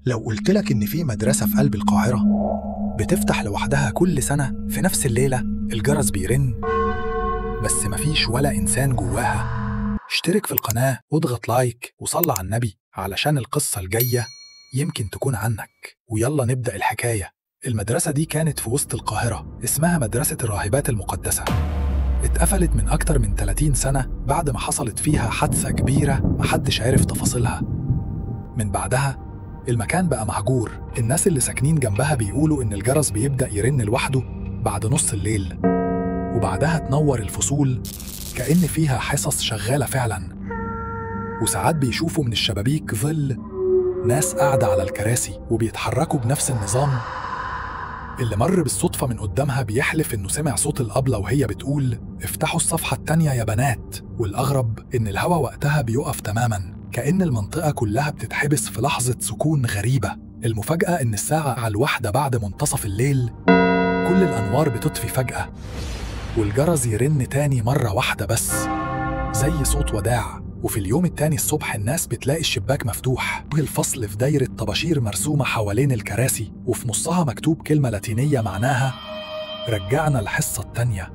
لو قلتلك إن في مدرسة في قلب القاهرة بتفتح لوحدها كل سنة في نفس الليلة، الجرس بيرن بس مفيش ولا إنسان جواها، اشترك في القناة واضغط لايك وصلى على النبي علشان القصة الجاية يمكن تكون عنك. ويلا نبدأ الحكاية. المدرسة دي كانت في وسط القاهرة، اسمها مدرسة الراهبات المقدسة. اتقفلت من أكتر من 30 سنة بعد ما حصلت فيها حادثة كبيرة محدش عارف تفاصيلها. من بعدها المكان بقى مهجور، الناس اللي ساكنين جنبها بيقولوا إن الجرس بيبدأ يرن لوحده بعد نص الليل، وبعدها تنور الفصول كأن فيها حصص شغالة فعلاً. وساعات بيشوفوا من الشبابيك ظل ناس قاعدة على الكراسي وبيتحركوا بنفس النظام. اللي مر بالصدفة من قدامها بيحلف إنه سمع صوت الأبلة وهي بتقول افتحوا الصفحة التانية يا بنات. والأغرب إن الهوا وقتها بيقف تماماً، كأن المنطقة كلها بتتحبس في لحظة سكون غريبة. المفاجأة إن الساعة على 1 بعد منتصف الليل كل الأنوار بتطفي فجأة، والجرس يرن تاني مرة واحدة بس زي صوت وداع. وفي اليوم التاني الصبح الناس بتلاقي الشباك مفتوح، والفصل في دايرة طباشير مرسومة حوالين الكراسي، وفي نصها مكتوب كلمة لاتينية معناها رجعنا الحصة التانية.